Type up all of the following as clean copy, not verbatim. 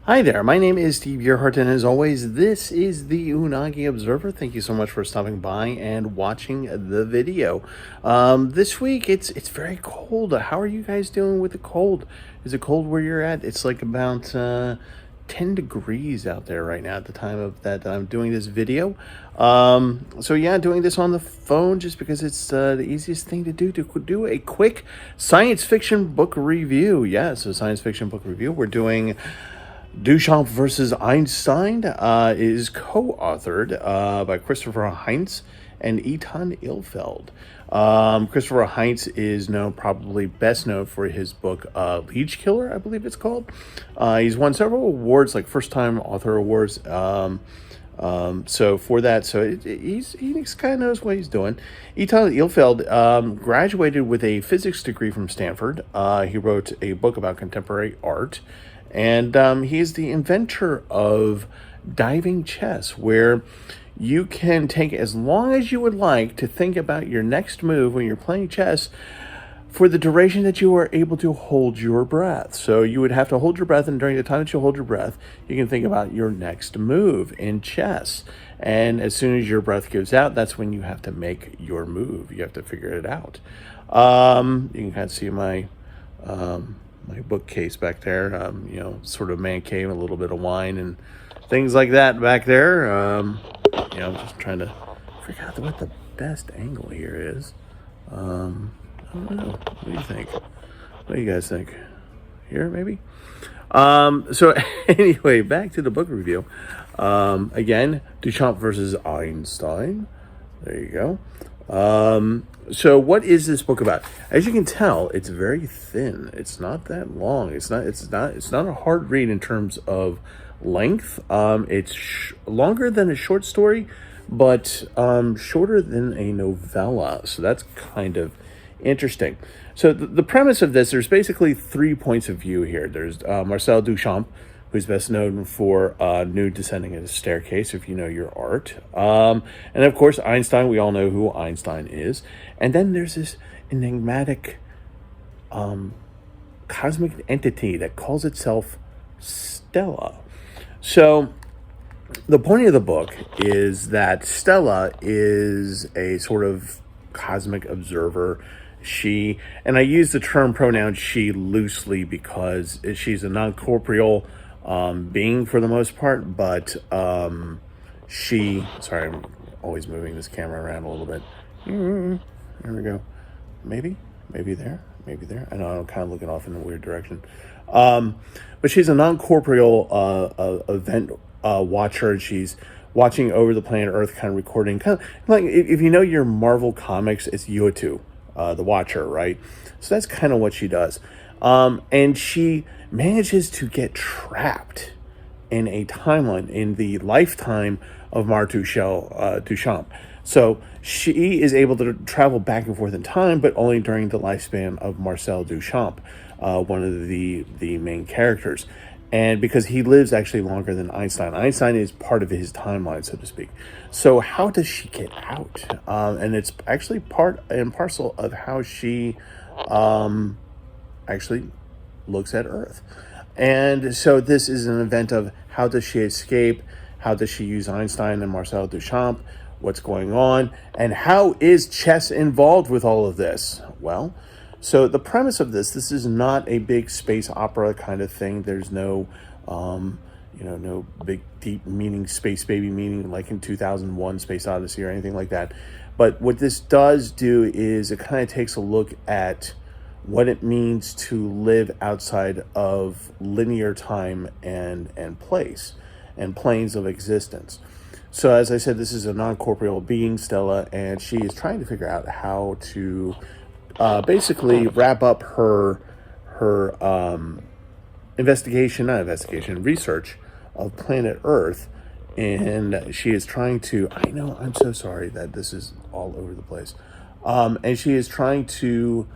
Hi there, my name is Steve Earhart, and as always, this is the Unagi Observer. Thank you so much for stopping by and watching the video. This week, it's very cold. How are you guys doing with the cold? Is it cold where you're at? It's like about 10 degrees out there right now at the time of that I'm doing this video. So yeah, doing this on the phone just because it's the easiest thing to do a quick science fiction book review. Yeah, so science fiction book review. We're doing Duchamp versus Einstein is co-authored by Christopher Heinz and Eitan Ilfeld. Christopher Heinz is probably best known for his book Leech Killer, I believe it's called. He's won several awards, like first-time author awards. So for that, he kind of knows what he's doing. Eitan Ilfeld graduated with a physics degree from Stanford. He wrote a book about contemporary art. And he's the inventor of diving chess, where you can take as long as you would like to think about your next move when you're playing chess for the duration that you are able to hold your breath. So you would have to hold your breath, and during the time that you hold your breath, you can think about your next move in chess. And as soon as your breath gives out, that's when you have to make your move. You have to figure it out. You can kind of see my bookcase back there, sort of man cave, a little bit of wine and things like that back there. I'm just trying to figure out what the best angle here is. I don't know. What do you think? What do you guys think? Here, maybe? So anyway, back to the book review. Again, Duchamp versus Einstein. There you go. So what is this book about? As you can tell, it's very thin. It's not that long. It's not a hard read in terms of length. It's longer than a short story, but shorter than a novella. So that's kind of interesting. So the premise of this, there's basically 3 points of view here. There's Marcel Duchamp, who's best known for Nude Descending a Staircase, if you know your art. And of course, Einstein, we all know who Einstein is. And then there's this enigmatic cosmic entity that calls itself Stella. So the point of the book is that Stella is a sort of cosmic observer. And I use the term pronoun she loosely because she's a non-corporeal being for the most part, but sorry, I'm always moving this camera around a little bit. There we go. Maybe there. I know I'm kind of looking off in a weird direction. But she's a non-corporeal event watcher. She's watching over the planet Earth, kind of recording, kind of like if you know your Marvel comics, it's Yotu, the Watcher, right? So that's kind of what she does. And she manages to get trapped in a timeline in the lifetime of Duchamp. So she is able to travel back and forth in time, but only during the lifespan of Marcel Duchamp, one of the main characters. And because he lives actually longer than Einstein. Einstein is part of his timeline, so to speak. So how does she get out? And it's actually part and parcel of how she actually looks at Earth. And so this is an event of how does she escape? How does she use Einstein and Marcel Duchamp? What's going on? And how is chess involved with all of this? Well, so the premise of this is not a big space opera kind of thing. There's no, no big deep meaning, space baby meaning like in 2001 Space Odyssey or anything like that. But what this does do is it kind of takes a look at what it means to live outside of linear time and place and planes of existence. So as I said, this is a non-corporeal being, Stella, and she is trying to figure out how to basically wrap up her research of planet Earth. And she is trying to, I know, I'm so sorry that this is all over the place. And she is trying to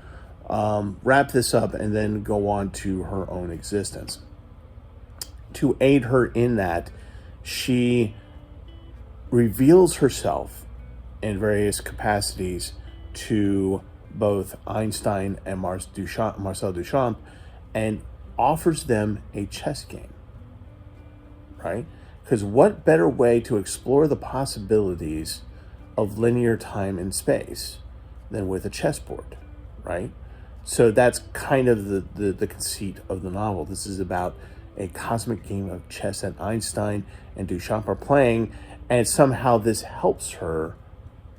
wrap this up and then go on to her own existence. To aid her in that, she reveals herself in various capacities to both Einstein and Marcel Duchamp, and offers them a chess game. right? Because what better way to explore the possibilities of linear time and space than with a chessboard, right? So that's kind of the conceit of the novel. This is about a cosmic game of chess that Einstein and Duchamp are playing, and somehow this helps her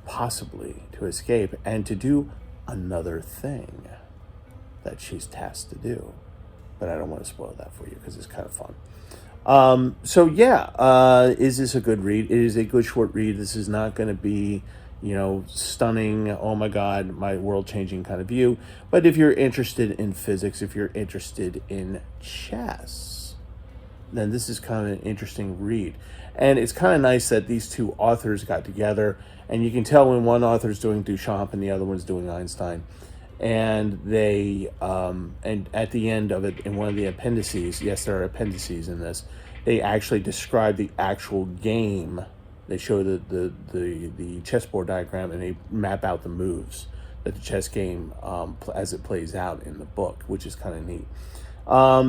possibly to escape and to do another thing that she's tasked to do. But I don't want to spoil that for you because it's kind of fun. So yeah, is this a good read? It is a good short read. This is not going to be, stunning, oh my God, my world changing kind of view. But if you're interested in physics, if you're interested in chess, then this is kind of an interesting read. And it's kind of nice that these two authors got together, and you can tell when one author's doing Duchamp and the other one's doing Einstein. And they, and at the end of it, in one of the appendices, yes, there are appendices in this, they actually describe the actual game. They show the chessboard diagram, and they map out the moves that the chess game as it plays out in the book, which is kind of neat.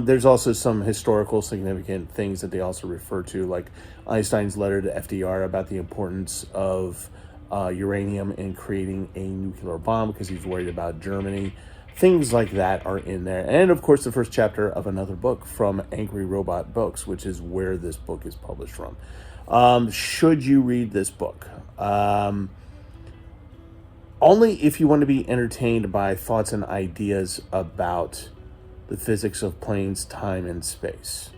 There's also some historical significant things that they also refer to, like Einstein's letter to FDR about the importance of uranium in creating a nuclear bomb because he's worried about Germany. Things like that are in there. And of course, the first chapter of another book from Angry Robot Books, which is where this book is published from. Should you read this book? Only if you want to be entertained by thoughts and ideas about the physics of planes, time, and space.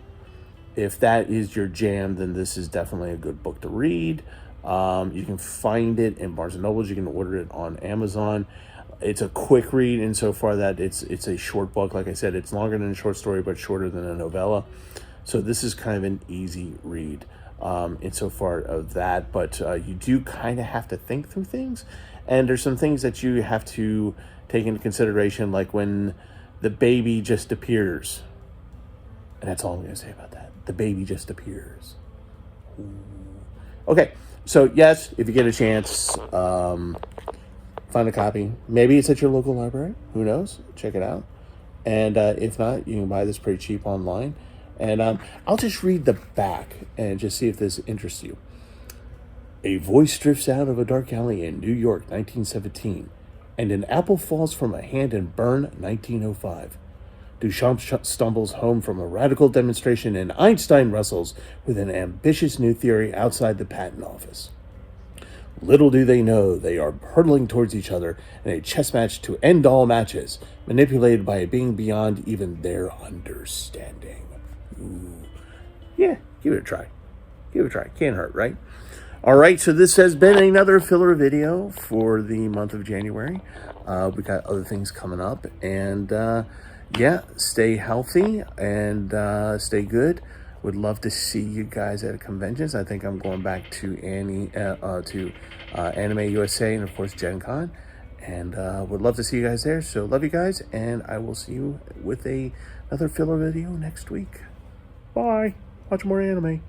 If that is your jam, then this is definitely a good book to read. You can find it in Barnes & Noble. You can order it on Amazon. It's a quick read insofar that it's a short book. Like I said, it's longer than a short story, but shorter than a novella. So this is kind of an easy read insofar of that. But you do kind of have to think through things. And there's some things that you have to take into consideration, like when the baby just appears. And that's all I'm going to say about that. The baby just appears. Ooh. Okay, so yes, if you get a chance, find a copy. Maybe it's at your local library. Who knows? Check it out. And if not, you can buy this pretty cheap online. And I'll just read the back and just see if this interests you. A voice drifts out of a dark alley in New York, 1917, and an apple falls from a hand in Bern, 1905. Duchamp stumbles home from a radical demonstration, and Einstein wrestles with an ambitious new theory outside the patent office. Little do they know they are hurtling towards each other in a chess match to end all matches, manipulated by a being beyond even their understanding. Ooh. Yeah, give it a try. Give it a try. Can't hurt, right? All right, so this has been another filler video for the month of January. We got other things coming up, and yeah, stay healthy and stay good. Would love to see you guys at conventions. I think I'm going back to Anime USA and of course Gen Con, and would love to see you guys there. So love you guys, and I will see you with another filler video next week. Bye. Watch more anime.